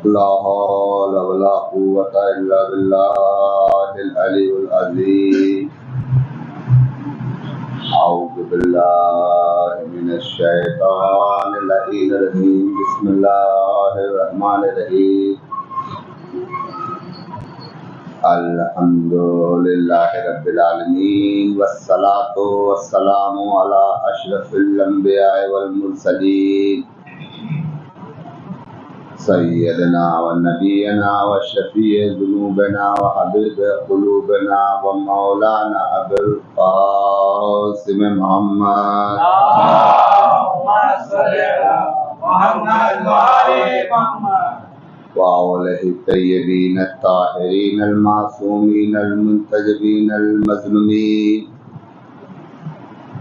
ला हौला वला कुव्वता इल्ला बिल्लाहिल अलियुल अज़ीम। औज़ु बिल्लाहि मिनश शैतानिर रजीम। बिस्मिल्लाहिर रहमानिर रहीम। अल्हम्दुलिल्लाहि रब्बिल आलमीन वस्सलातु वस्सलामु अला अशरफिल अंबिया वल मुरसलीन सय्यदना व नबीना व शफीए ज़ुनूबना व हबीब क़ुलूबना व मौलाना अबुल क़ासिम मोहम्मद व आलिहि तय्यबीन अत्ताहिरीन अल मासूमीन अल मुंतजबीन अल मज़लूमीन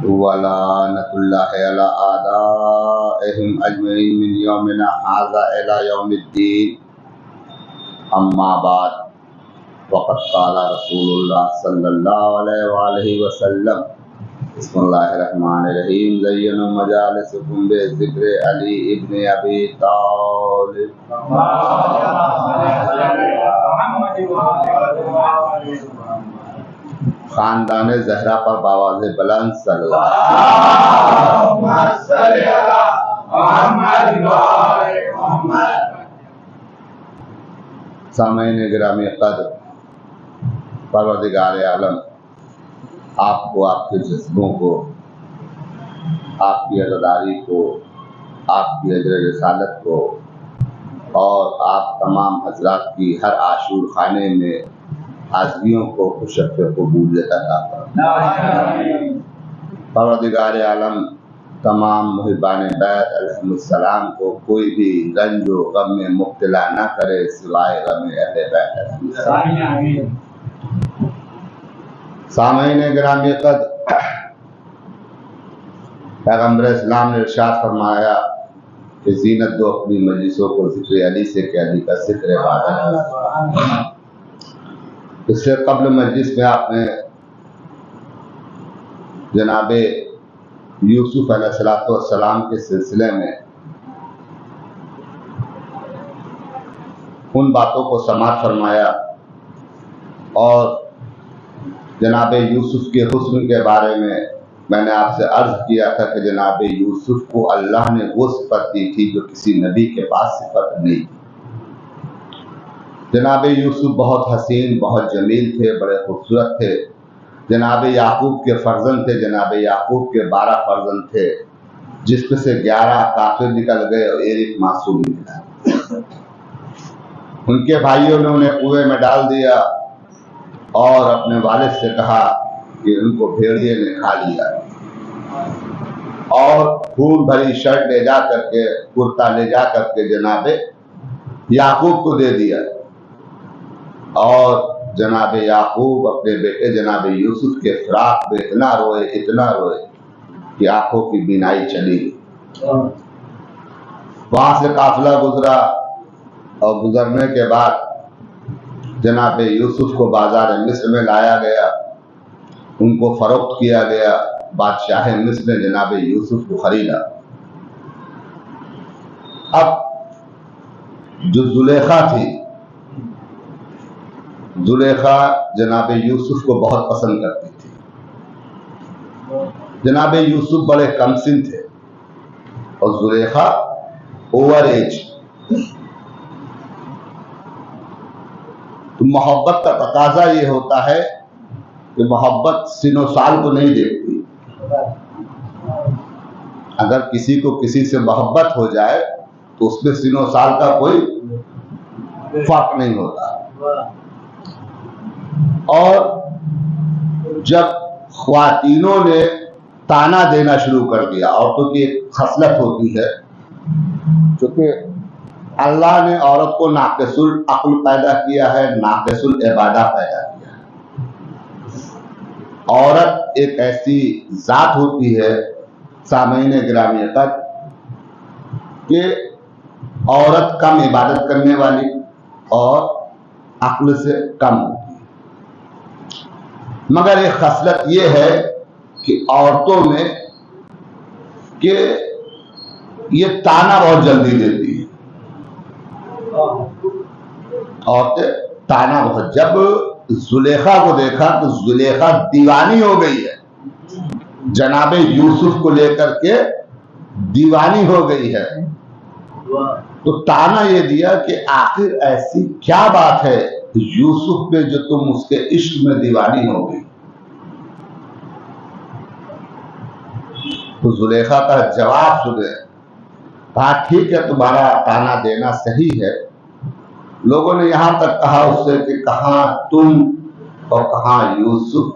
वलानतुल्लाहि अला आदाइहिम अजमईन मिन यौमिना हाज़ा इला यौमिद्दीन। अम्मा बाद फ़क़द क़ाला रसूलुल्लाह सल्लल्लाहु अलैहि वसल्लम बिस्मिल्लाहिर रहमानिर रहीम। ज़य्यनु मजालिसकुम बिज़िक्रि अली इब्न अबी तालिब। खानदान ज़हरा पर बावाज़े बुलंद सल्लल्लाहु सामईन गिरामी क़द्र, परवरदिगार आलम आपको, आपके जिस्मों को, आपकी अज़ादारी को, आपकी अजर रिसालत को और आप तमाम हज़रात की हर आशूर खाने में हाज़िरियों को खुशब कबूलियत अता फरमाए। परवरदिगार आलम तमाम मुहिबान बैत अलैहिस्सलाम को कोई भी रंज व गम में मुब्तला न करे सिवाय गम अहले बैत। सामईन गिरामी क़द्र, पैगम्बर इस्लाम ने इरशाद फरमाया कि ज़ीनत दो अपनी मजलिसों को ज़िक्र अली से कि अली का ज़िक्र इबादत। इससे कब्ल मजलिस में आपने जनाबे यूसुफ अलैहिस्सलाम के सिलसिले में उन बातों को समाअत फरमाया और जनाबे यूसुफ के हुस्न के बारे में मैंने आपसे अर्ज किया था कि जनाबे यूसुफ को अल्लाह ने वो सिफत दी थी जो किसी नबी के पास सिफत नहीं थी। जनाबे यूसुफ बहुत हसीन, बहुत जमील थे, बड़े खूबसूरत थे। जनाबे याकूब के फर्जंद थे। जनाबे याकूब के 12 फर्जंद थे, जिसमें से 11 काफिर निकल गए और एक मासूम निकला। उनके भाइयों ने उन्हें कुएं में डाल दिया और अपने वालिद से कहा कि उनको भेड़िए ने खा लिया और खून भरी शर्ट ले जा करके, कुर्ता ले जा करके जनाबे याकूब को दे दिया और जनाबे याकूब अपने बेटे जनाबे यूसुफ के फिराक में इतना रोए कि आंखों की बीनाई चली गई। वहां से काफिला गुजरा और गुजरने के बाद जनाबे यूसुफ को बाजार मिस्र में लाया गया, उनको फरोख्त किया गया। बादशाह मिस्र ने जनाबे यूसुफ को खरीदा। अब जो जुलेखा थी, जुलेखा जनाबे यूसुफ को बहुत पसंद करती थी। जनाबे यूसुफ बड़े कमसिन थे और जुलेखा ओवर एज। तो मोहब्बत का तकाजा ये होता है कि मोहब्बत सिनो साल को नहीं देखती। अगर किसी को किसी से मोहब्बत हो जाए तो उसमें सिनो साल का कोई फर्क नहीं होता। और जब ख्वातीनों ने ताना देना शुरू कर दिया, औरतों की एक खसलत होती है, क्योंकि अल्लाह ने औरत को नाक़िसुल अक्ल पैदा किया है, नाक़िसुल इबादा पैदा किया है। औरत एक ऐसी जात होती है सामईन गिरामी तक कि औरत कम इबादत करने वाली और अक्ल से कम होती है, मगर एक खसलत ये है कि औरतों में कि ये ताना बहुत जल्दी देती है। औरतें ताना बहुत, जब जुलेखा को देखा तो जुलेखा दीवानी हो गई है, जनाबे यूसुफ को लेकर के दीवानी हो गई है। तो ताना ये दिया कि आखिर ऐसी क्या बात है यूसुफ पे जो तुम उसके इश्क में दीवानी हो गई। तो जुलेखा का जवाब सुने, कहा ठीक है तुम्हारा ताना देना सही है। लोगों ने यहां तक कहा उससे कि कहां तुम और कहां यूसुफ,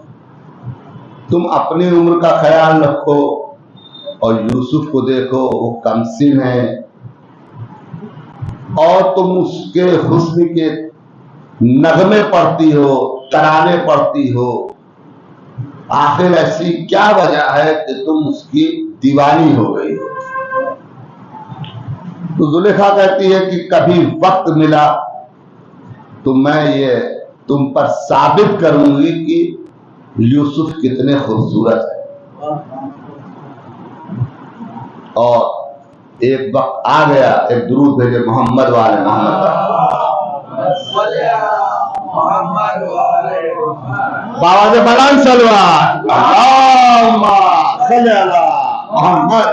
तुम अपनी उम्र का ख्याल रखो और यूसुफ को देखो वो कमसिन है और तुम उसके हुस्न के नगमे पढ़ती हो, तराने पढ़ती हो। आखिर ऐसी क्या वजह है कि तुम उसकी दीवानी हो गई हो। तो जुलेखा कहती है कि कभी वक्त मिला तो मैं ये तुम पर साबित करूंगी कि यूसुफ कितने खूबसूरत है। और एक वक्त आ गया, एक दुरूद भेजे मोहम्मद वाले मोहम्मद, बाबा से बलान सलवार मोहम्मद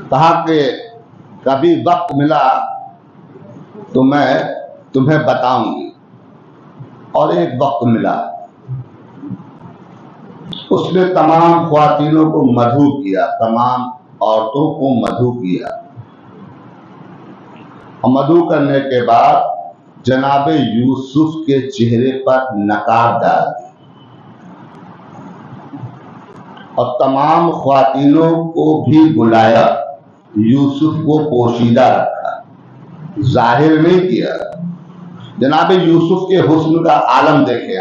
कहा कि कभी वक्त मिला तो मैं तुम्हें बताऊंगी। और एक वक्त मिला, उसने तमाम ख्वातीनों को मधु किया, तमाम औरतों को मधु किया। और मधु करने के बाद जनाबे यूसुफ के चेहरे पर नकाब डाल दी और तमाम ख्वातीनों को भी बुलाया। यूसुफ को पोशीदा रखा, जाहिर नहीं किया। जनाबे यूसुफ के हुस्न का आलम देखे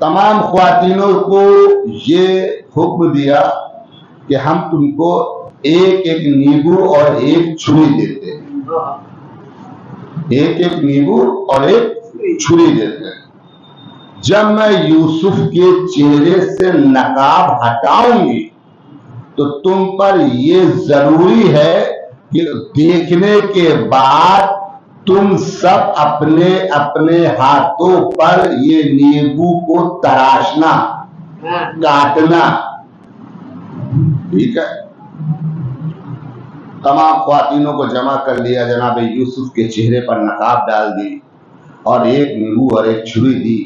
तमाम ख्वातीनों को ये हुक्म दिया कि हम तुमको एक एक नींबू और एक छुरी देते हैं, एक एक नींबू और एक छुरी देते हैं। जब मैं यूसुफ के चेहरे से नकाब हटाऊंगी तो तुम पर ये जरूरी है कि देखने के बाद तुम सब अपने अपने हाथों पर ये नींबू को तराशना, काटना। ठीक है, तमाम ख्वातीनों को जमा कर लिया, जनाबे यूसुफ के चेहरे पर नकाब डाल दी और एक नींबू और एक छुरी दी।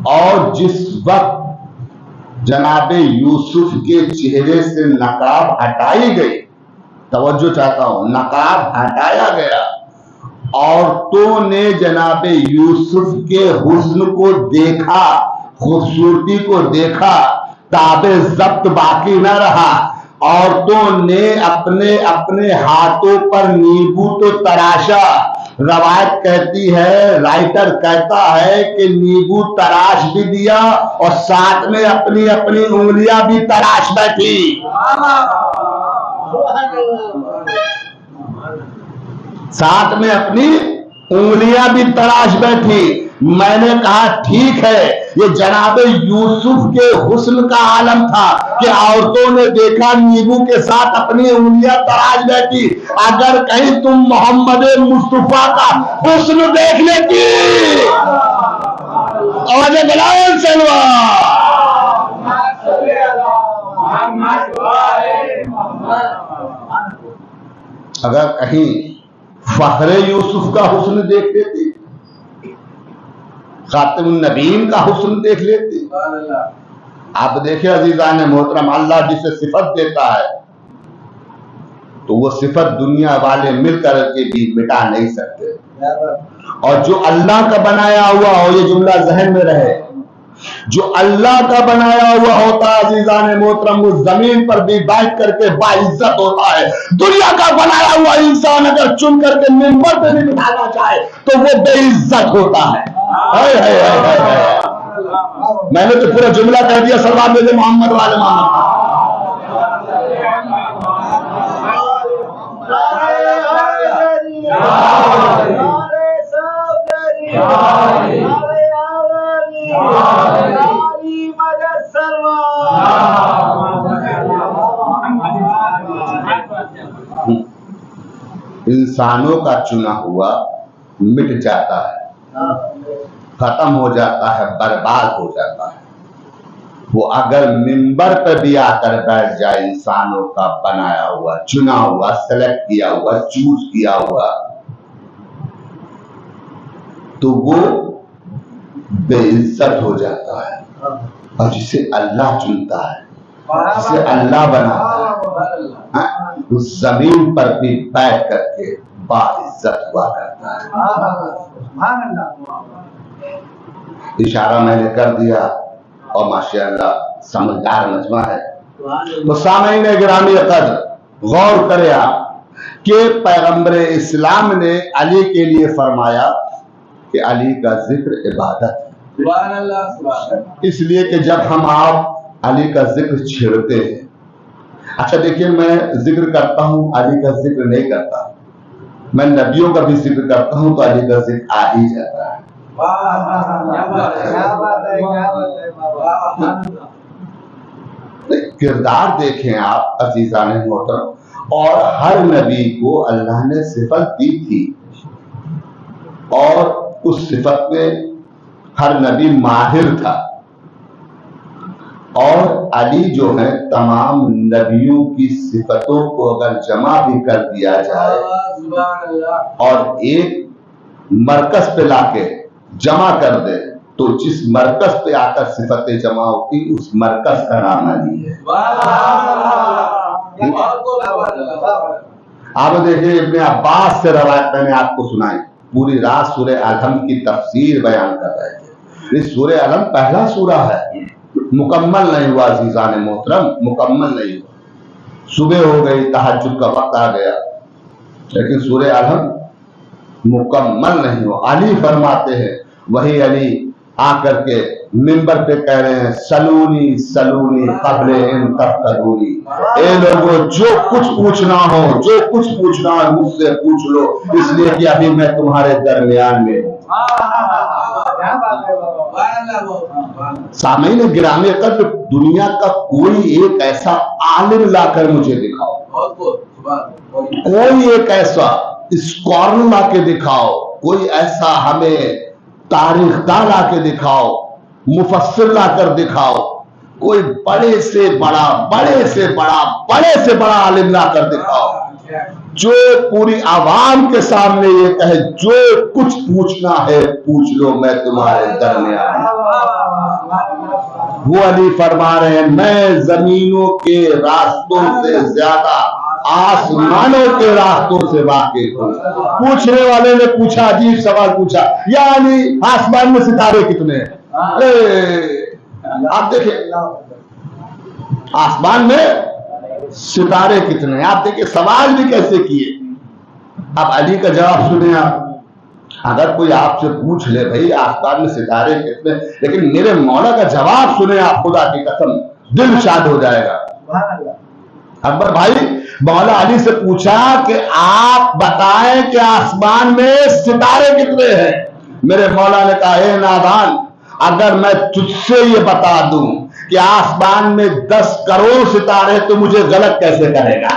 और जिस वक्त जनाबे यूसुफ के चेहरे से नकाब हटाई गई, तवज्जो चाहता हूं, नकाब हटाया गया, औरतों ने जनाबे यूसुफ के हुस्न को देखा, खूबसूरती को देखा, ताबे जब्त बाकी न रहा। औरतों ने अपने अपने हाथों पर नींबू तो तराशा। रवायत कहती है, राइटर कहता है कि नींबू तराश भी दिया और साथ में अपनी अपनी उंगलियां भी तराश बैठी। साथ में अपनी उंगलियां भी तराश बैठी। मैंने कहा ठीक है, ये जनाबे यूसुफ के हुस्न का आलम था कि औरतों ने देखा नींबू के साथ अपनी उंगलियां तराश बैठी। अगर कहीं तुम मोहम्मद मुस्तफा का हुस्न देख लेती, आवाज़ बुलंद चलवा, अगर कहीं फखरे यूसुफ का हुस्न देख लेती, खातिमुन नबीन का हुस्न देख लेती। आप देखिए अजीजान मोहतरम, अल्लाह जिसे सिफत देता है तो वो सिफत दुनिया वाले मिलकर के भी मिटा नहीं सकते। और जो अल्लाह का बनाया हुआ हो, ये जुमला जहन में रहे, जो अल्लाह का बनाया हुआ होता है अजीजान मोहतरम, उस जमीन पर भी बैठ करके बाइज्जत होता है। दुनिया का बनाया हुआ इंसान अगर चुन करके मिंबर पे भी बिठाना चाहे तो वो बेइज्जत होता है। मैंने तो पूरा जुमला कह दिया, सलाम दे मोहम्मद वाले मोहम्मद। इंसानों का चुना हुआ मिट जाता है, खत्म हो जाता है, बर्बाद हो जाता है। वो अगर मिंबर पर भी आकर बैठ जाए इंसानों का बनाया हुआ, चुना हुआ, सेलेक्ट किया हुआ, चूज किया हुआ, तो वो बेइज्जत हो जाता है। और जिसे अल्लाह चुनता है, जिसे अल्लाह बनाता है, उस जमीन पर भी बैठ करके बाइज्जत हुआ करता है। इशारा मैंने कर दिया और माशाअल्लाह समझदार मजमा है। तो सामईन गिरामी कद्र, गौर करे आप कि पैगंबर इस्लाम ने अली के लिए फरमाया कि अली का जिक्र इबादत है। इसलिए कि जब हम आप अली का जिक्र छेड़ते हैं, अच्छा देखिए, मैं जिक्र करता हूं, अली का जिक्र नहीं करता। मैं नबियों का भी जिक्र करता हूं तो अली का जिक्र आ ही जाता है। किरदार देखें आप अजीजान मोहतरम, और हर नबी को अल्लाह ने सिफत दी थी और उस सिफत में हर नबी माहिर था। और अली जो है तमाम नबियों की सिफतों को अगर जमा भी कर दिया जाए और एक मरकज पे लाके जमा कर दे, तो जिस मरकज पे आकर सिफतें जमा होती उस मरकज का नाम अली है। आप देखिए, इब्ने अब्बास से रवायत मैंने आपको सुनाई, पूरी रात सूरह अलहम की तफसीर बयान कर रहे थे। इस सूरह अलहम पहला सूरा है, मुकम्मल नहीं हुआ अज़ीज़ान मोहतरम, मुकम्मल नहीं हुआ। सुबह हो गई, तहज्जुद का वक्त आ गया, लेकिन सूरह अलहम मुकम्मल नहीं हुआ। अली फरमाते हैं, वही अली आकर के मिंबर पे कह रहे हैं, सलूनी सलूनी क़ब्ल इन तफ़्क़दूनी, ए लोगों जो कुछ पूछना हो, जो कुछ पूछना है मुझसे पूछ लो, इसलिए कि अभी मैं तुम्हारे दरमियान में हूँ। सामईन गिरामी कद्र, दुनिया का कोई एक ऐसा आलिम लाकर मुझे दिखाओ, कोई एक ऐसा स्कॉलर लाके दिखाओ, कोई ऐसा हमें तारीखदान लाके दिखाओ, मुफस्सिर लाकर दिखाओ, कोई बड़े से बड़ा, बड़े से बड़ा, बड़े से बड़ा आलिम लाकर दिखाओ, जो पूरी आवाम के सामने ये कहे, जो कुछ पूछना है पूछ लो, मैं तुम्हारे दरमियान। वो अली फरमा रहे हैं, मैं जमीनों के रास्तों से ज्यादा आसमानों के रास्तों से वाकिफ हूं। पूछने वाले ने पूछा, अजीब सवाल पूछा, या अली आसमान में सितारे कितने हैं? आप देखिए, आसमान में सितारे कितने हैं? आप देखिए, सवाल भी कैसे किए। अब अली का जवाब सुने आप। अगर कोई आपसे पूछ ले, भाई आसमान में सितारे कितने, लेकिन मेरे मौला का जवाब सुने आप, खुदा की कसम दिल शाद हो जाएगा। अकबर भाई, मौला अली से पूछा कि आप बताएं कि आसमान में सितारे कितने हैं। मेरे मौला ने कहा, हे नादान, अगर मैं तुझसे ये बता दूं कि आसमान में 10 करोड़ सितारे, तो मुझे गलत कैसे करेगा?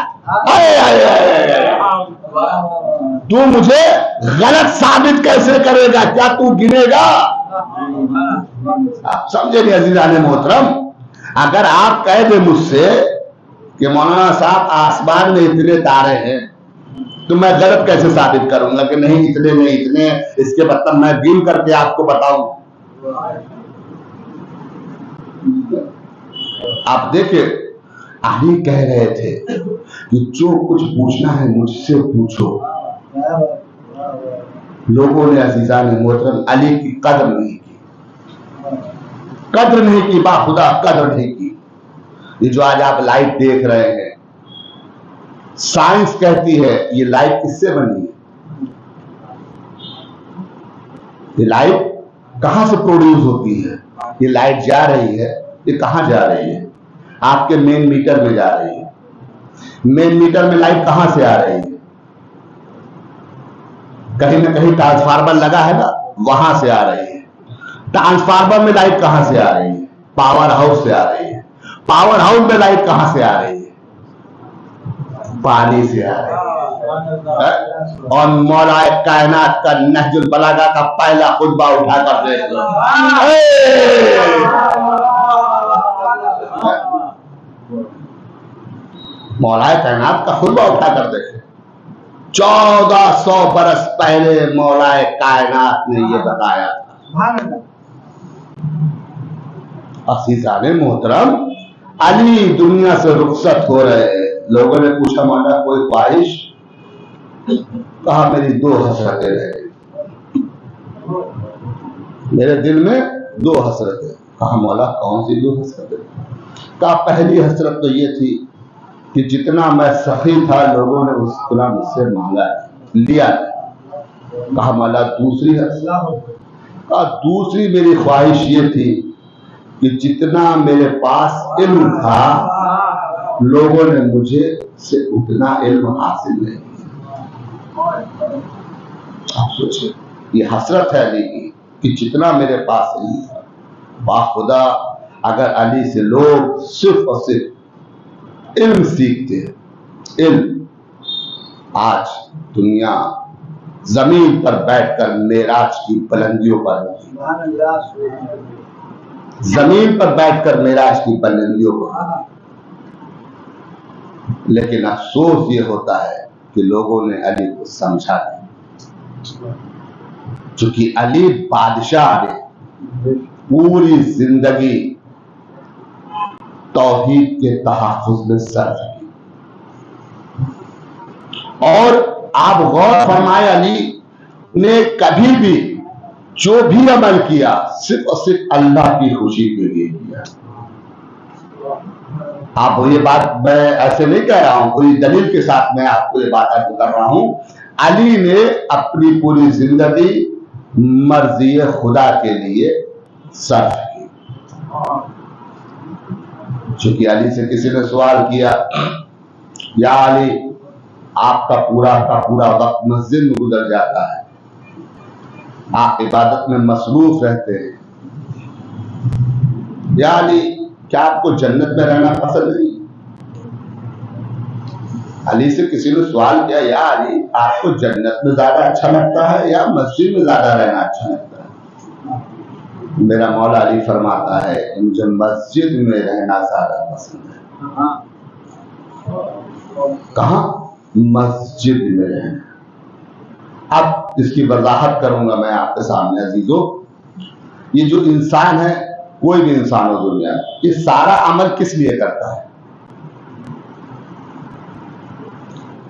तू मुझे गलत साबित कैसे करेगा? क्या तू गिनेगा? आप समझे नहीं अज़ीज़ान मोहतरम? अगर आप कह दे मुझसे कि मौलाना साहब आसमान में इतने तारे हैं, तो मैं गलत कैसे साबित करूंगा कि नहीं इतने नहीं इतने, इसके मतलब मैं गिन करके आपको बताऊं। आप देखिए, अली कह रहे थे कि जो कुछ पूछना है मुझसे पूछो। लोगों ने अज़ीज़ान मोहतरम अली की कदर नहीं की, कद्र नहीं की, बाखुदा कद्र नहीं की। ये जो आज आप लाइट देख रहे हैं, साइंस कहती है ये लाइट किससे बनी है, ये लाइट कहां से प्रोड्यूस होती है। ये लाइट जा रही है, ये कहां जा रही है, आपके मेन मीटर में जा रही है। मेन मीटर में लाइट कहां से आ रही है, कहीं ना कहीं ट्रांसफार्मर लगा है ना, वहां से आ रही है। ट्रांसफार्मर में लाइट कहां से आ रही है, पावर हाउस से आ रही है। पावर हाउस में लाइट कहां से आ रही है, पानी से आ रही है। और मौला कायनात का नहजुल बलागा का पहला खुतबा उठाकर देख लो। मौला कायनात का खुतबा उठाकर देखे। 1400 बरस पहले मौला कायनात ने यह बताया था। असीसाने मोहतरम, अली दुनिया से रुखसत हो रहे हैं। लोगों ने पूछा मौला कोई ख्वाहिश, कहा मेरी 2 हसरतें रह गई, मेरे दिल में 2 हसरतें। कहा मौला कौन सी 2 हसरतें। कहा पहली हसरत तो ये थी कि जितना मैं सखी था लोगों ने उतना मुझसे मांगा लिया। कहा मौला दूसरी हसरत। कहा दूसरी मेरी ख्वाहिश ये थी कि जितना मेरे पास इल्म था लोगों ने मुझे से उतना इल्म हासिल नहीं किया। आप सोचिए, ये हसरत है अली की कि जितना मेरे पास इल्म था। बाखुदा अगर अली से लोग सिर्फ और सिर्फ इल्म सीखते, इल्म, आज दुनिया जमीन पर बैठकर मेराज की बुलंदियों पर होती, जमीन पर बैठकर मेराज की बुलंदियों पर। लेकिन अफसोस ये होता है कि लोगों ने अली को समझा नहीं। चूंकि अली बादशाह ने पूरी जिंदगी तौहीद के तहफ्फुज़ में सर्फ की। और आप गौर फरमाए, अली ने कभी भी जो भी अमल किया सिर्फ और सिर्फ अल्लाह की खुशी के लिए किया। आप ये बात मैं ऐसे नहीं कह रहा हूं, पूरी दलील के साथ मैं आपको ये बात अर्ज कर रहा हूं। अली ने अपनी पूरी जिंदगी मर्जी खुदा के लिए सर्फ की। चूंकि अली से किसी ने सवाल किया, या अली आपका पूरा वक्त मस्जिद में गुजर जाता है, आप इबादत में मसरूफ रहते हैं, या अली क्या आपको जन्नत में रहना पसंद नहीं। अली से किसी ने सवाल किया, या अली आपको जन्नत में ज्यादा अच्छा लगता है या मस्जिद में ज्यादा रहना अच्छा लगता है। मेरा मौला अली फरमाता है मुझे मस्जिद में रहना ज्यादा पसंद है। कहा? मस्जिद में रहना। अब इसकी वजाहत करूंगा मैं आपके सामने अजीजों। ये जो इंसान है, कोई भी इंसान हो दुनिया में, ये सारा अमल किस लिए करता है?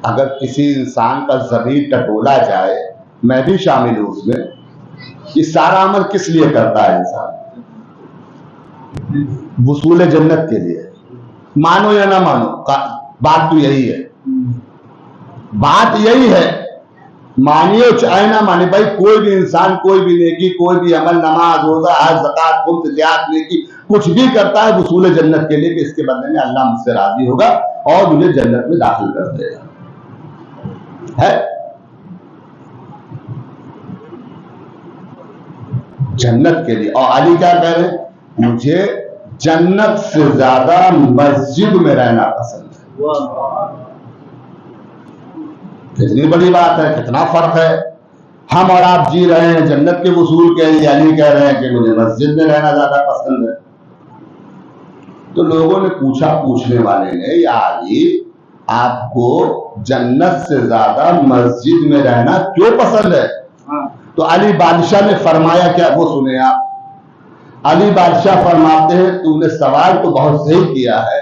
अगर किसी इंसान का ज़मीर टटोला जाए, मैं भी शामिल हूं उसमें, ये सारा अमल किस लिए करता है इंसान? वसूल जन्नत के लिए। मानो या ना मानो, बात तो यही है, बात यही है। मानिए चाहे ना माने, भाई कोई भी इंसान कोई भी नेकी, कोई भी अमल, नमाज, रोजा, हज, ज़कात, खुम्स, जिहाद, नेकी कुछ भी करता है वसूल जन्नत के लिए कि इसके बदले में अल्लाह मुझसे राजी होगा और मुझे जन्नत में दाखिल कर देगा। है जन्नत के लिए। और अली क्या कह रहे? मुझे जन्नत से ज्यादा मस्जिद में रहना पसंद है। कितनी बड़ी बात है, कितना फर्क है। हम और आप जी रहे हैं जन्नत के वसूल के लिए, अली कह रहे हैं कि मुझे मस्जिद में रहना ज्यादा पसंद है। तो लोगों ने पूछा, पूछने वाले ने, या अली आपको जन्नत से ज्यादा मस्जिद में रहना क्यों पसंद है? तो अली बादशाह ने फरमाया क्या, वो सुने आप। अली बादशाह फरमाते हैं, तूने सवाल तो बहुत सही किया है।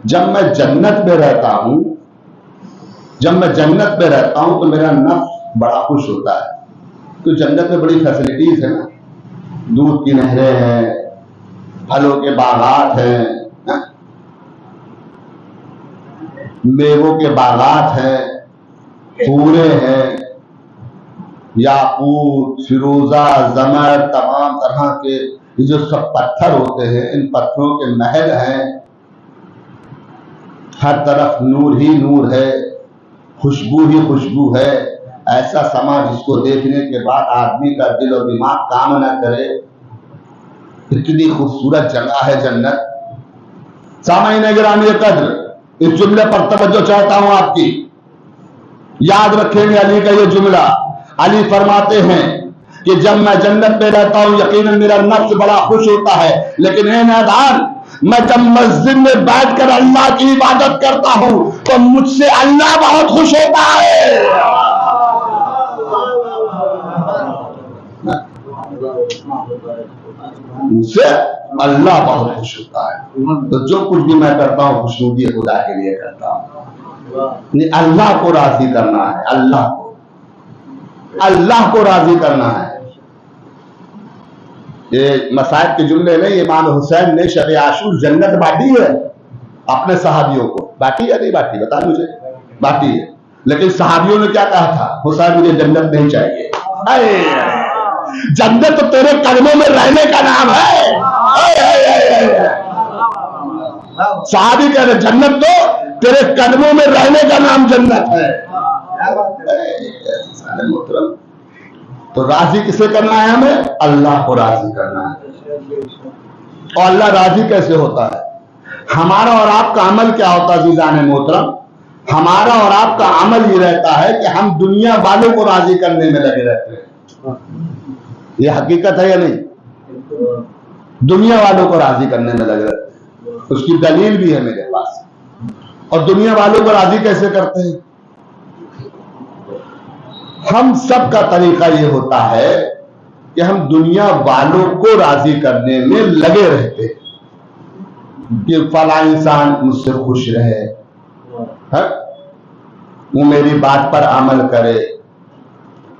जब मैं जन्नत में रहता हूं, तो मेरा नफ्स बड़ा खुश होता है। तो जन्नत में बड़ी फैसिलिटीज है ना, दूध की नहरें हैं, फलों के बागात हैं, मेवों के बागात हैं, पूरे हैं, याकूत, फिरोजा, जमर, तमाम तरह के ये जो सब पत्थर होते हैं, इन पत्थरों के महल हैं। हर तरफ नूर ही नूर है, खुशबू ही खुशबू है। ऐसा समा जिसको देखने के बाद आदमी का दिल और दिमाग काम न करे। इतनी खूबसूरत जगह है जन्नत। सामाईन गिरामी कद्र, इस जुमले पर तवज्जो चाहता हूं आपकी। याद रखेंगे अली का ये जुमला। अली फरमाते हैं कि जब मैं जन्नत में रहता हूं यकीनन मेरा नफ्स बड़ा खुश होता है, लेकिन ए नादान, मैं जब मस्जिद में बैठकर अल्लाह की इबादत करता हूं तो मुझसे अल्लाह बहुत खुश होता है। मुझसे अल्लाह बहुत खुश होता है। तो जो कुछ भी मैं करता हूं खुशनुदी खुदा के लिए करता हूं। अल्लाह को राजी करना है, अल्लाह को राजी करना है। ये मसाइब के जुमले नहीं, इमाम हुसैन ने शब आशूर जन्नत बांटी है अपने सहाबियों को। बांटी या नहीं बांटी बता मुझे? बांटी है। लेकिन सहाबियों ने क्या कहा था? हुसैन मुझे जन्नत नहीं चाहिए। अरे जन्नत तो तेरे कदमों में रहने का नाम है। सहाबी कह रहे जन्नत तो तेरे कदमों में रहने का नाम जन्नत है। तो राजी किसे करना है? हमें अल्लाह को राजी करना है। और अल्लाह राजी कैसे होता है? हमारा और आपका अमल क्या होता है अज़ीज़ान मोहतरम? हमारा और आपका अमल ये रहता है कि हम दुनिया वालों को राजी करने में लगे रहते हैं। ये हकीकत है या नहीं? दुनिया वालों को राजी करने में लगे रहते हैं। उसकी दलील भी है मेरे पास। और दुनिया वालों को राजी कैसे करते हैं? हम सब का तरीका ये होता है कि हम दुनिया वालों को राजी करने में लगे रहते हैं कि फला इंसान मुझसे खुश रहे, वो मेरी बात पर अमल करे।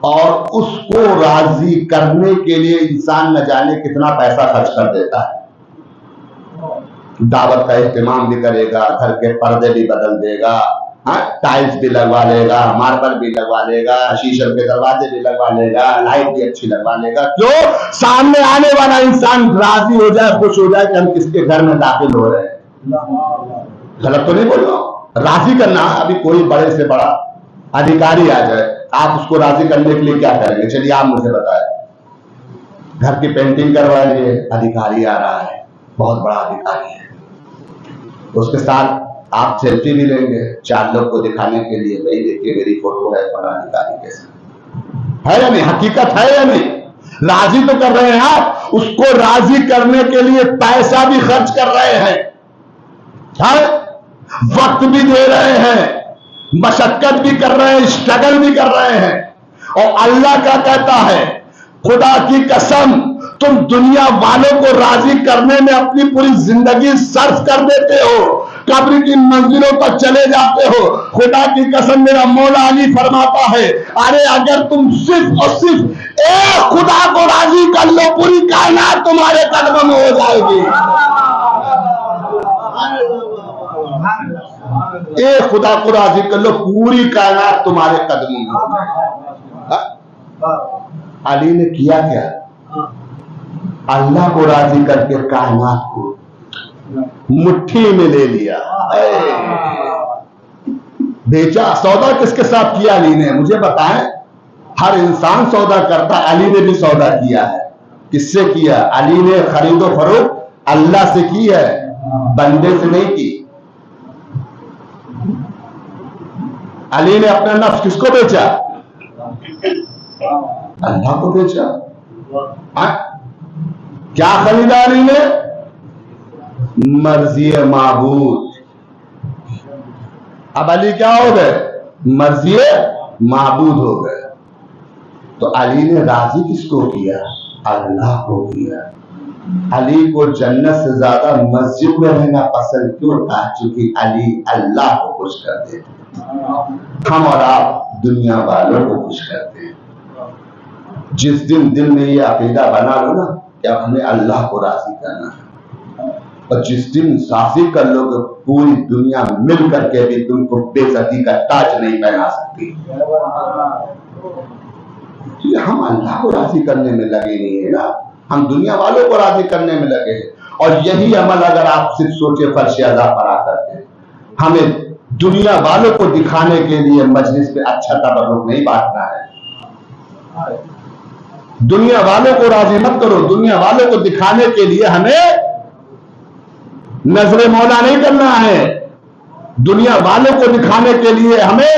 और उसको राजी करने के लिए इंसान न जाने कितना पैसा खर्च कर देता है। दावत का एहतमाम भी करेगा, घर के पर्दे भी बदल देगा, टाइल्स भी लगवा लेगा, मार्बल भी लगवा लेगा, शीशम के दरवाजे भी लगवा लेगा, लाइट भी अच्छी लगवा लेगा। क्यों? सामने आने वाला इंसान राजी हो जाए, खुश हो जाए कि हम किसके घर में दाखिल हो रहे हैं। गलत तो नहीं बोल रहा हूं? राजी करना, अभी कोई बड़े से बड़ा अधिकारी आ जाए, आप उसको राजी करने के लिए क्या करेंगे? चलिए आप मुझे बताएं। घर की पेंटिंग करवा लिए, अधिकारी आ रहा है, बहुत बड़ा अधिकारी है, उसके साथ आप सेल्फी भी लेंगे 4 लोग को दिखाने के लिए, भाई देखिए मेरी फोटो है बड़ा अधिकारी के साथ। है या नहीं? हकीकत है या नहीं? राजी तो कर रहे हैं आप, उसको राजी करने के लिए पैसा भी खर्च कर रहे हैं, वक्त भी दे रहे हैं, मशक्कत भी कर रहे हैं, स्ट्रगल भी कर रहे हैं। और अल्लाह क्या कहता है? खुदा की कसम, तुम दुनिया वालों को राजी करने में अपनी पूरी जिंदगी सर्फ कर देते हो, कब्र की मंजिलों तक चले जाते हो। खुदा की कसम, मेरा मौला अली फरमाता है, अरे अगर तुम सिर्फ और सिर्फ एक खुदा को राजी कर लो, पूरी कायनात तुम्हारे कदमों में हो जाएगी। एक खुदा को राजी कर लो, पूरी कायनात तुम्हारे कदमों में हो जाएगी। अली ने किया क्या? अल्लाह को राजी करके कायनात को मुट्ठी में ले लिया। बेचा। सौदा किसके साथ किया अली ने? मुझे बताएं। हर इंसान सौदा करता, अली ने भी सौदा किया है। किससे किया? अली ने खरीदो फरोख्त अल्लाह से की है, बंदे से नहीं की। अली ने अपना नफ्स किसको बेचा? अल्लाह को बेचा। क्या खरीदा अली ने? मर्जी माबूद। अब अली क्या हो गए? मर्जी माबूद हो गए। तो अली ने राजी किसको किया? अल्लाह को किया। अली को जन्नत से ज्यादा मस्जिद में रहना पसंद क्यों था? क्योंकि अली अल्लाह को खुश कर देते। हम और आप दुनिया वालों को खुश करते हैं। जिस दिन दिल में ये अकीदा बना लो ना कि हमें अल्लाह को राजी करना है, और जिस दिन शादी कर लोगे पूरी दुनिया मिल करके भी तुमको बेइज्जती का ताज नहीं पहना सकती। हम अल्लाह को राजी करने में लगे नहीं है ना, हम दुनिया वालों को राजी करने में लगे हैं। और यही अमल अगर आप सिर्फ सोचे फर्श अज़ा पर आकर के हमें दुनिया वालों को दिखाने के लिए मजलिस में अच्छा तबर्रुक नहीं बांटना है, दुनिया वालों को राजी मत करो, दुनिया वालों को दिखाने के लिए हमें नजरे मौला नहीं करना है, दुनिया वालों को दिखाने के लिए हमें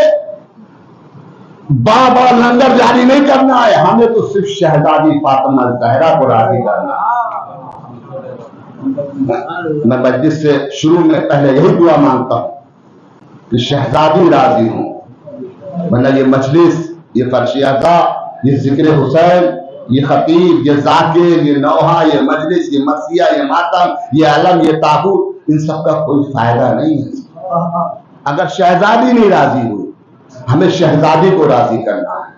बाबा लंगर जारी नहीं करना है, हमें तो सिर्फ शहजादी फातिमा ज़हरा को राजी करना है। मैं मस्जिद से शुरू में पहले यही दुआ मांगता हूं कि शहजादी राजी हो, वरना ये मजलिस, ये फर्श अज़ा, ये जिक्र हुसैन, ये खतीब, ये जाकिर, ये नौहा, ये मजलिस, ये मरसिया, ये मातम, ये अलम, ये ताबूत, इन सब का कोई फायदा नहीं है अगर शहजादी नहीं राजी हुई। हमें शहजादी को राजी करना है।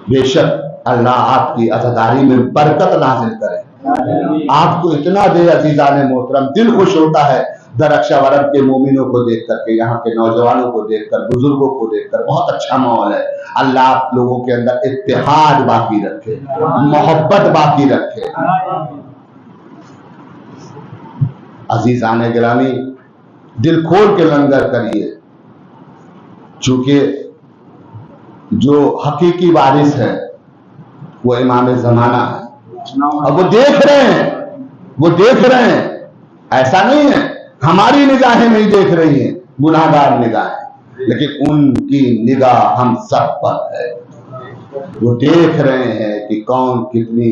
बेशक अल्लाह आपकी अज़ादारी में बरकत नाज़िल करे, आपको इतना दे अजीज़ान मोहतरम, दिल खुश होता है दरख्शावरम के मोमिनों को देख करके, यहाँ के नौजवानों को देखकर, बुजुर्गों को देखकर बहुत अच्छा माहौल है। अल्लाह आप लोगों के अंदर इत्तेहाद बाकी रखे, मोहब्बत बाकी रखे। अजीज़ान गिरामी, दिल खोल के लंगर करिए, चूंकि जो हकीकी वारिस है वो इमाम ज़माना है और वो देख रहे हैं, वो देख रहे हैं। ऐसा नहीं है हमारी निगाहें नहीं देख रही हैं, गुनाहगार निगाहें, लेकिन उनकी निगाह हम सब पर है। वो देख रहे हैं कि कौन कितनी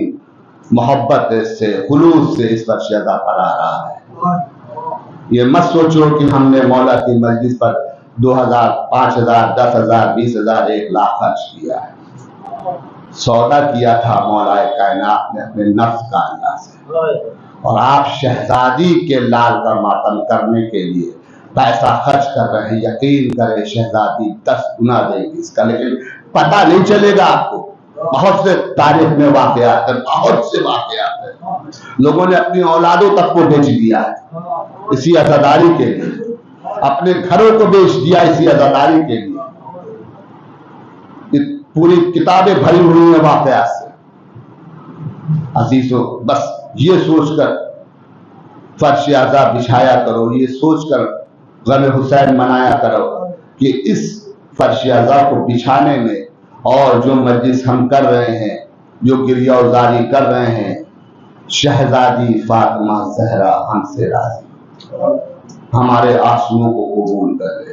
मोहब्बत से, खुलूस से इस पर शहदा पर आ रहा है। ये मत सोचो कि हमने मौला की मस्जिद पर 2000, 5000, 10,000, 20,000, 1 लाख खर्च किया है। सौदा किया था मौलाए कायनात ने अपने नफ्स का अल्लाह से, और आप शहजादी के लाल का मातम करने के लिए पैसा खर्च कर रहे हैं। यकीन करें शहजादी 10 गुना देगी इसका, लेकिन पता नहीं चलेगा आपको। बहुत से तारीख में वाकयात है, बहुत से वाकयात है। लोगों ने अपनी औलादों तक को बेच दिया है इसी अज़ादारी के लिए, अपने घरों को बेच दिया इसी अज़ादारी के लिए। पूरी किताबें भरी हुई हैं वाकयात से। अजीजों, बस ये सोचकर फर्श अज़ा बिछाया करो, ये सोचकर गम हुसैन मनाया करो कि इस फर्श अज़ा को बिछाने में और जो मजलिस हम कर रहे हैं, जो गिरियाज़ारी कर रहे हैं, शहजादी फातिमा ज़हरा हमसे राजी, हमारे आंसुओं को कबूल कर ले।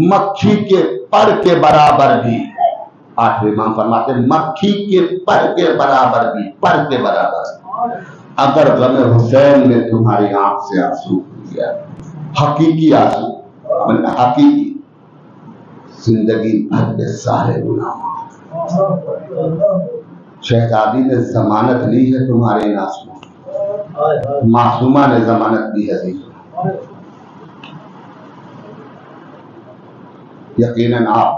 मक्खी के पर के बराबर भी, आठवें इमाम फरमाते मक्खी के पर के बराबर भी, पर के बराबर अगर गम हुसैन ने तुम्हारी आंख से आंसू लिया, हकीकी आंसू, हकीकी, जिंदगी भर के सारे गुनाह। शहजादी ने जमानत ली है तुम्हारे इन आंसुओं, मासूमा ने जमानत दी है। यकीनन आप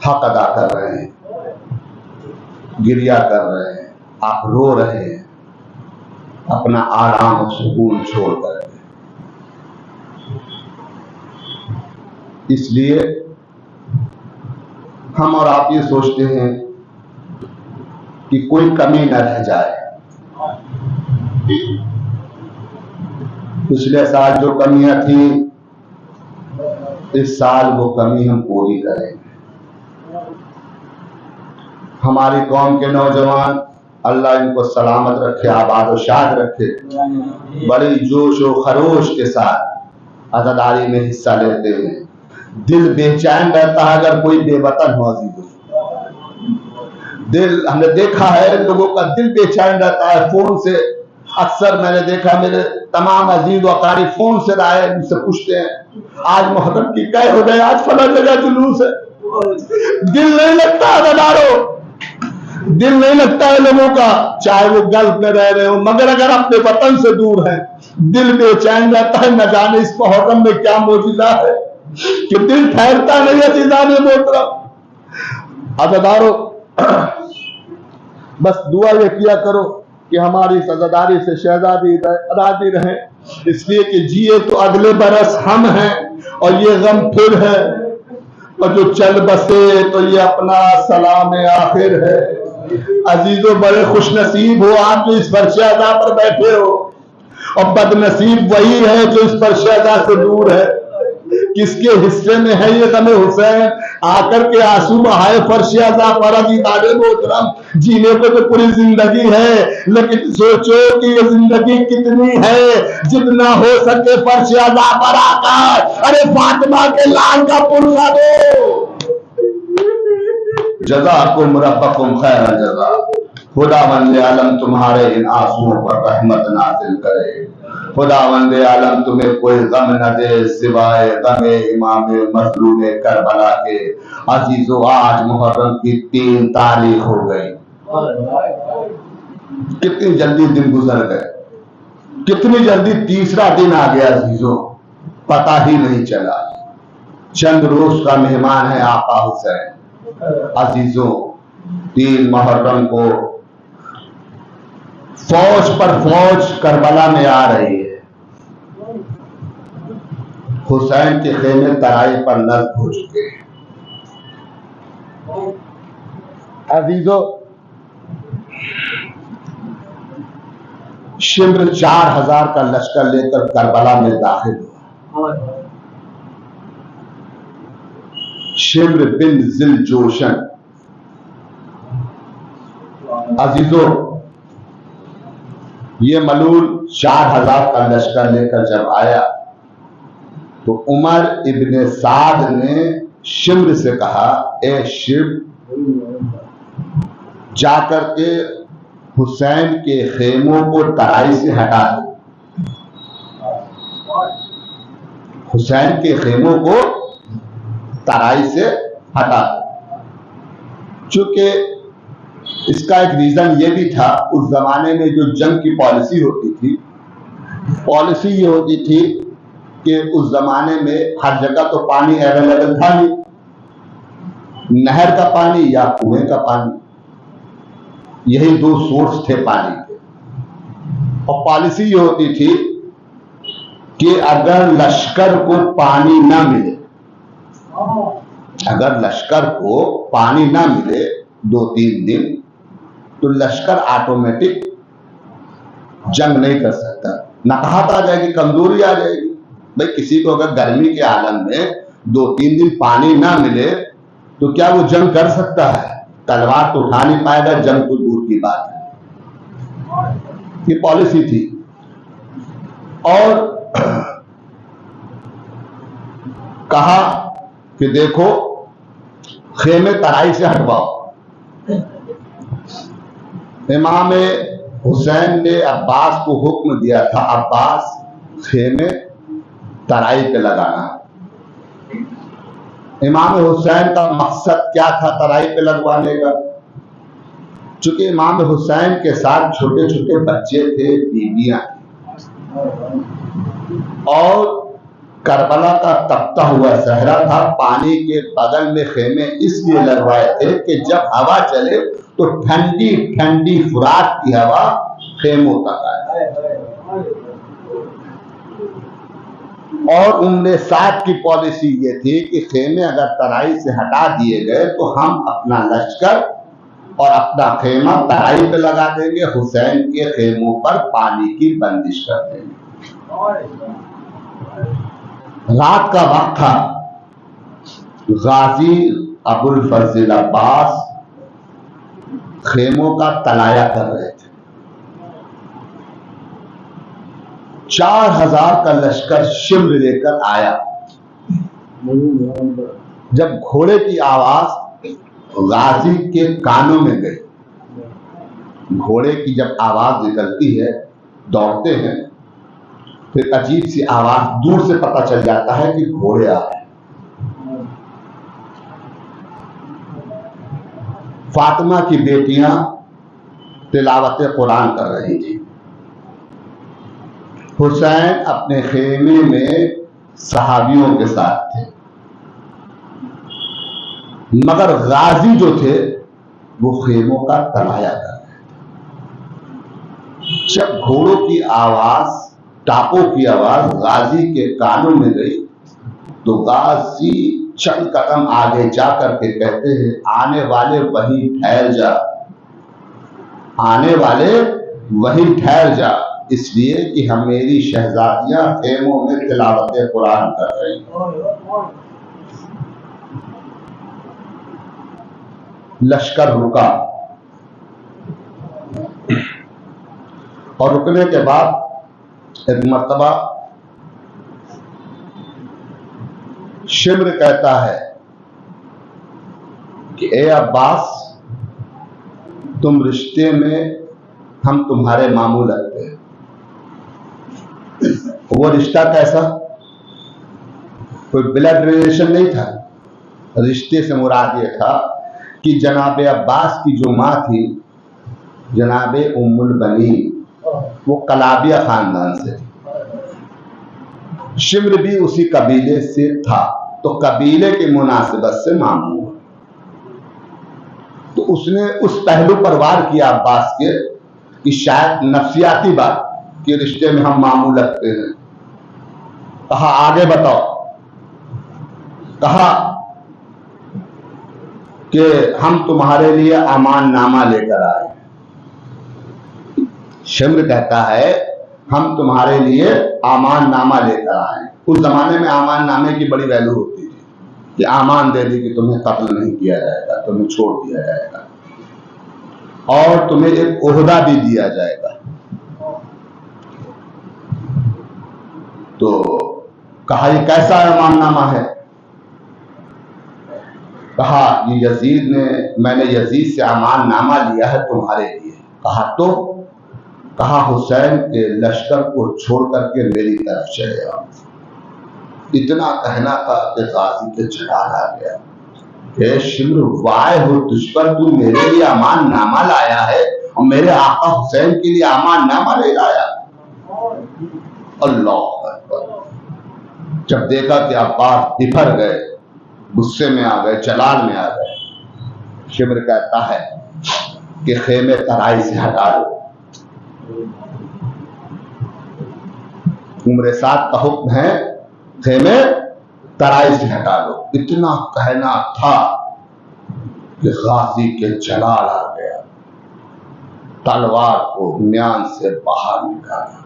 हक अदा कर रहे हैं, गिरिया कर रहे हैं, आप रो रहे हैं अपना आराम और सुकून छोड़कर। इसलिए हम और आप ये सोचते हैं कि कोई कमी न रह जाए। पिछले साल जो कमियां थी, इस साल वो कमी हम पूरी करेंगे। हमारी कौम के नौजवान, अल्लाह इनको सलामत रखे, आबाद और शाद रखे, बड़ी जोश और खरोश के साथ अज़ादारी में हिस्सा लेते हैं। दिल बेचैन रहता है अगर कोई बेवतन मौजूद हो। दिल, हमने देखा है लोगों का दिल बेचैन रहता है फोन से। अक्सर मैंने देखा मेरे तमाम अजीज व अकारीब फोन से राय मुझसे पूछते हैं, आज मुहर्रम की कै हो गए, आज फला जगह जुलूस है। दिल नहीं लगता अज़ादारों, दिल नहीं लगता है लोगों का, चाहे वो गल्फ में रह रहे हो, मगर अगर अपने वतन से दूर है दिल बेचैन रहता है। न जाने इस मुहर्रम में क्या मौजूदा है कि दिल ठहरता नहीं है। अज़ीज़ान मोहतरम, अज़ादारों, बस दुआ ये किया करो कि हमारी सजादारी से शहजादी राजी रहे, इसलिए कि जिए तो अगले बरस हम हैं और ये गम फिर है, और जो चल बसे तो ये अपना सलाम आखिर है। अजीजों, बड़े खुश नसीब हो आप जो इस फर्श-ए-अज़ा पर बैठे हो, और बदनसीब वही है जो इस फर्श-ए-अज़ा से दूर है। किसके हिस्से में है ये गम हुसैन? आकर के आंसू बहाए फर्श-ए-अज़ा पर। अज़ीज़ाने मोहतरम, जीने को तो पूरी जिंदगी है, लेकिन सोचो कि ये जिंदगी कितनी है। जितना हो सके फर्श-ए-अज़ा पर आकर अरे फातिमा के लाल का पुरसा दो। जज़ाकुम रब्बकुम खैरल जज़ा। खुदावंद आलम तुम्हारे इन आंसुओं पर रहमत नाज़िल करे। खुदावंद आलम तुम्हें कोई गम न दे सिवाय गमे इमामे मज़लूमे करबला के। अजीजों, आज मुहर्रम की 3 तारीख हो गई। कितनी जल्दी दिन गुजर गए, कितनी जल्दी तीसरा दिन आ गया अजीजों, पता ही नहीं चला। चंद रोज का मेहमान है आका हुसैन। अजीजों, 3 मुहर्रम को फौज पर फौज करबला में आ रही है। हुसैन के खेमे तराई पर नस्ब हो चुके हैं। अजीजों, शिम्र 4000 का लश्कर लेकर करबला में दाखिल हुआ। शिम्र बिन जिल जोशन। अजीजों, ये मलूल 4000 का लश्कर लेकर जब आया तो उमर इब्ने साद ने शिम्र से कहा, ए शिम्र, जाकर के हुसैन के खेमों को तराई से हटा दो। हुसैन के खेमों को तराई से हटा दो। चूंकि इसका एक रीजन ये भी था, उस जमाने में जो जंग की पॉलिसी होती थी, पॉलिसी ये होती थी कि उस जमाने में हर जगह तो पानी अवेलेबल था नहीं, नहर का पानी या कुएं का पानी, यही 2 सोर्स थे पानी के। और पॉलिसी ये होती थी कि अगर लश्कर को पानी ना मिले, अगर लश्कर को पानी ना मिले 2-3 दिन, तो लश्कर ऑटोमेटिक जंग नहीं कर सकता, नकाहत आ जाएगी, कमजोरी आ जाएगी। भाई किसी को अगर गर्मी के आलम में 2-3 दिन पानी ना मिले तो क्या वो जंग कर सकता है? तलवार तो उठा नहीं पाएगा, जंग तो दूर की बात है। ये पॉलिसी थी। और कहा कि देखो खेमे तराई से हटवाओ। इमाम हुसैन ने अब्बास को हुक्म दिया था, अब्बास खेमे तराई पे लगाना। इमाम हुसैन का मकसद क्या था तराई पे लगवाने का? चूंकि इमाम हुसैन के साथ छोटे छोटे बच्चे थे, बीबियां, और करबला का तपता हुआ सहरा था। पानी के बगल में खेमे इसलिए लगवाए थे कि जब हवा चले तो ठंडी ठंडी फुरात की हवा खेमों तक आए। और उम्र साथ की पॉलिसी ये थी कि खेमे अगर तराई से हटा दिए गए तो हम अपना लश्कर और अपना खेमा तराई पे लगा देंगे, हुसैन के खेमों पर पानी की बंदिश कर देंगे। रात का वक्त था। गाजी अबुल फजल अब्बास खेमों का तलाया कर रहे थे। 4000 का लश्कर शिम्र लेकर आया। जब घोड़े की आवाज गाजी के कानों में गई, घोड़े की जब आवाज निकलती है, दौड़ते हैं, फिर अजीब सी आवाज, दूर से पता चल जाता है कि घोड़े आ रहे हैं। फातिमा की बेटियां तिलावत कुरान कर रही थी। हुसैन अपने खेमे में सहाबियों के साथ थे, मगर गाजी जो थे वो खेमों का तलाया कर रहे थे। जब घोड़ों की आवाज, टापों की आवाज गाजी के कानों में गई तो गाजी चंद कदम आगे जाकर के कहते हैं, आने वाले वहीं ठहर जा, आने वाले वहीं ठहर जा, इसलिए कि हम मेरी शहजादियां खेमों में तिलावत कुरान कर रही हैं। लश्कर रुका और रुकने के बाद एक मर्तबा शिम्र कहता है कि ए अब्बास, तुम रिश्ते में हम तुम्हारे मामू लगते हैं। वो रिश्ता कैसा? कोई ब्लड रिलेशन नहीं था। रिश्ते से मुराद ये था कि जनाब अब्बास की जो माँ थी, जनाब उम्मुल बनी, वो कलाबिया खानदान से थी। शिम्र भी उसी कबीले से था, तो कबीले की मुनासिबत से मामू हुआ। तो उसने उस पहलू पर वार किया अब्बास के कि शायद नफ्सियाती बात कि रिश्ते में हम मामू लगते हैं। कहा आगे बताओ। कहा कि हम तुम्हारे लिए अमान नामा लेकर आए। शिम्र कहता है हम तुम्हारे लिए आमान नामा लेकर आए। उस जमाने में आमान नामे की बड़ी वैल्यू होती थी कि आमान दे दी कि तुम्हें कत्ल नहीं किया जाएगा, तुम्हें छोड़ दिया जाएगा और तुम्हें एक ओहदा भी दिया जाएगा। तो कहा ये कैसा अमाननामा है? कहा ये यजीद ने, मैंने यजीद से अमाननामा लिया है तुम्हारे लिए। कहा तो? कहा हुसैन के लश्कर को छोड़ करके मेरी तरफ चले आओ। इतना कहना था कि गाजी के चढ़ान आ गया। शिम्र, वाय हो तुझ पर, तू मेरे लिए अमाननामा लाया है और मेरे आका हुसैन के लिए अमाननामा ले लाया। अल्लाह अकबर। जब देखा कि अब्बास बिफर गए, गुस्से में आ गए, जलाल में आ गए, शिम्र कहता है कि खेमे तराई से हटा दो। उम्र साथ का हुक्म है खेमे तराई से हटा लो। इतना कहना था कि गाजी के जलाल आ गया, तलवार को म्यान से बाहर निकाला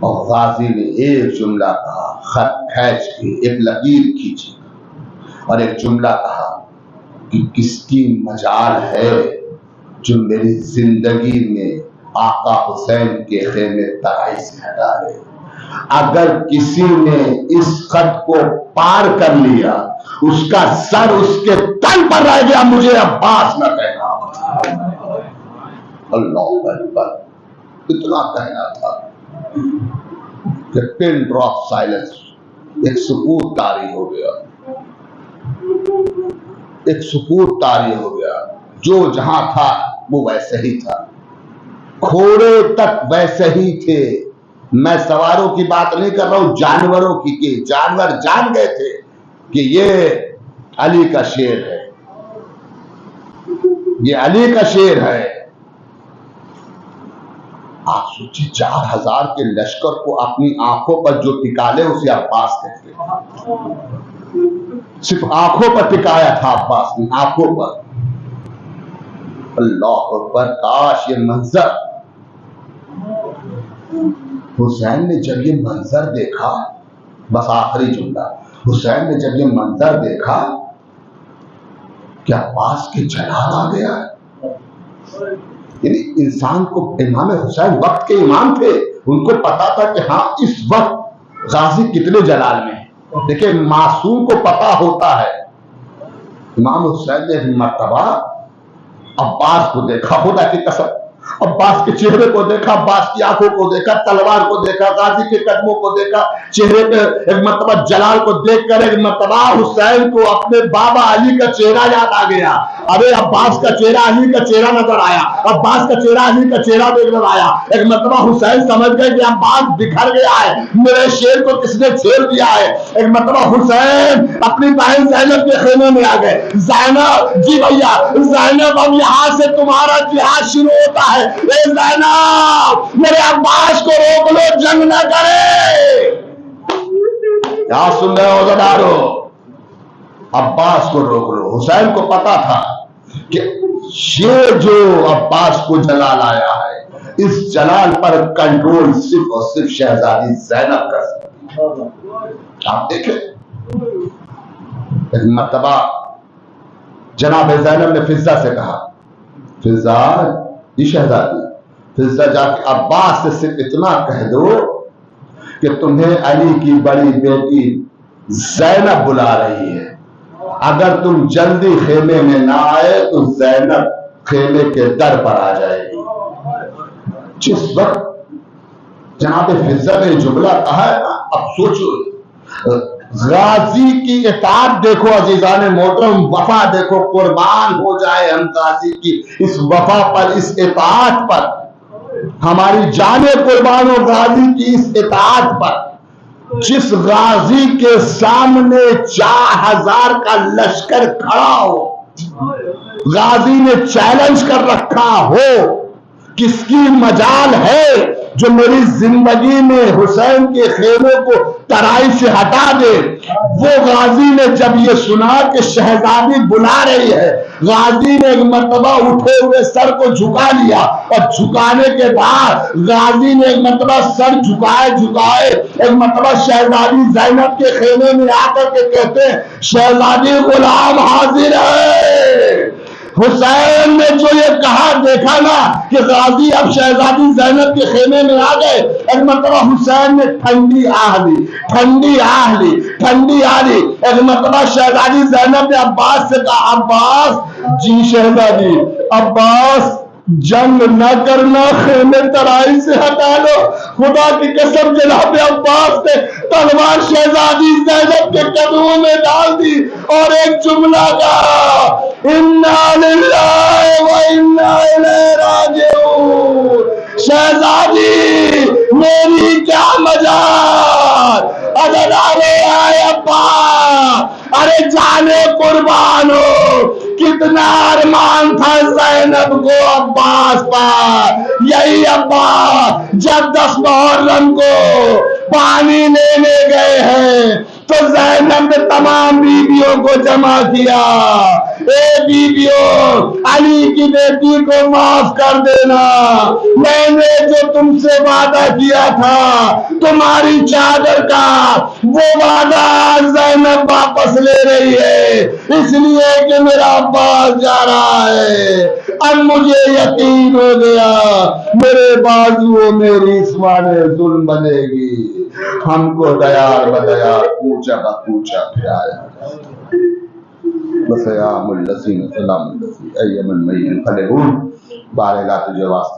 और गाजी ने एक जुमला कहा, खत खींच के एक लकीर खींची और एक जुमला कहा कि किसकी मजाल है जो मेरी जिंदगी में आका हुसैन के खेमे तराई से हटा रहे। अगर किसी ने इस खत को पार कर लिया, उसका सर उसके तन पर रह गया, मुझे अब्बास न कहना। अल्लाह अकबर। इतना कहना था कि पिन ड्रॉप साइलेंस, एक सुकूत तारी हो गया, एक सुकूत तारी हो गया। जो जहां था वो वैसे ही था, घोड़े तक वैसे ही थे। मैं सवारों की बात नहीं कर रहा हूं, जानवरों की, कि जानवर जान गए थे कि ये अली का शेर है, ये अली का शेर है। आप सोचिए, 4000 के लश्कर को अपनी आंखों पर जो टिका ले उसे अब्बास कहते हैं। सिर्फ आंखों पर टिकाया था अब्बास ने, आंखों पर। अल्लाह अकबर। काश ये मंजर हुसैन ने जब ये मंजर देखा, बस आखिरी जुमला, हुसैन ने जब ये मंजर देखा कि अब्बास के जलाल आ गया। यानी इंसान को, इमाम हुसैन वक्त के इमाम थे, उनको पता था कि हाँ इस वक्त गाजी कितने जलाल में है। देखिए, मासूम को पता होता है। इमाम हुसैन ने मर्तबा अब्बास को देखा, खुदा की कसम, अब्बास के चेहरे को देखा, अब्बास की आंखों को देखा, तलवार को देखा, गाजी के कदमों को देखा, चेहरे पे एक मर्तबा जलाल को देखकर एक मर्तबा हुसैन को अपने बाबा अली का चेहरा याद आ गया। अरे अब्बास का चेहरा, अली का चेहरा नजर आया, अब्बास का चेहरा, अली का चेहरा नजर आया। एक मर्तबा हुसैन समझ गए कि अब्बास बिखर गया है, मेरे शेर को किसने छेड़ दिया है। एक मर्तबा हुसैन अपनी बहन ज़ैनब के खेमे में आ गए। ज़ैनब, जी भैया, ज़ैनब, अब यहाँ से तुम्हारा जिहाद शुरू होता है। ए ज़ैनब, मेरे अब्बास को रोक लो, जंग न करे। क्या सुन रहे हो ज़दारो? अब्बास को रोक लो। हुसैन को पता था कि ये जो अब्बास को जलाल आया है, इस जलाल पर कंट्रोल सिर्फ और सिर्फ शहजादी ज़ैनब कर सकती है। आप देखें, एक मर्तबा जनाब ज़ैनब ने फिज़्ज़ा से कहा, फिज़्ज़ा, ये शहजादी, फिज़्ज़ा जाके अब्बास से सिर्फ इतना कह दो कि तुम्हें अली की बड़ी बेटी ज़ैनब बुला रही है। अगर तुम जल्दी खेमे में ना आए तो ज़ैनब खेमे के दर पर आ जाएगी। जिस वक्त जनाब फिज़्ज़ा ने जुमला कहा है ना, अब सोचो, गाजी की इताअत देखो अजीजान मोहतरम, वफा देखो, कुर्बान हो जाए हम गाजी की इस वफा पर, इस इताअत पर, हमारी जाने कुर्बान हो गाजी की इस इताअत पर। जिस गाजी के सामने 4000 का लश्कर खड़ा हो, गाजी ने चैलेंज कर रखा हो, किसकी मजाल है जो मेरी जिंदगी में हुसैन के खेमे को तराई से हटा दे। वो गाजी ने जब ये सुना कि शहजादी बुला रही है, गाजी ने एक मर्तबा उठे हुए सर को झुका लिया, और झुकाने के बाद गाजी ने एक मर्तबा सर झुकाए झुकाए एक मर्तबा शहजादी ज़ैनब के खेमे में आकर के कहते हैं, शहजादी गुलाम हाजिर है। हुसैन ने जो ये कहा, देखा ना कि गाजी अब शहजादी ज़ैनब के खेमे में आ गए। एक मर्तबा हुसैन ने ठंडी आह ली, ठंडी आह ली, ठंडी आह ली। एक मर्तबा शहजादी ज़ैनब ने अब्बास से कहा, अब्बास, जी शहजादी, अब्बास, जंग न करना, खेमे तराई से हटा लो। खुदा की कसम जनाब अब्बास ने तलवार शहजादी ज़ैनब के कदमों में डाल दी और एक जुमला कहा, इन्ना लिल्लाहि व इन्ना इलैहि राजिऊन। शहजादी, मेरी क्या मजाल, अगर आए अब्बा, अरे जाने कुर्बान हो, कितना अरमान था ज़ैनब को अब्बास पर। यही अब्बास जब 10 मुहर्रम को पानी लेने गए हैं तो ज़ैनब ने तमाम बीवियों को जमा किया, ए बीवियों, अली की बेटी को माफ कर देना, मैंने जो तुमसे वादा किया था तुम्हारी चादर का, वो वादा ज़ैनब वापस ले रही है, इसलिए कि मेरा अब्बास जा रहा है। अब मुझे यकीन हो गया मेरे बाजुओं में रिस्वाने जुल्म बनेगी, हमको दयार बदयार, पूछा का पूछा फिराया। बस या मुल्लसीन सलाम अयमन मईन फलेहून बारह तुझे वास्ते।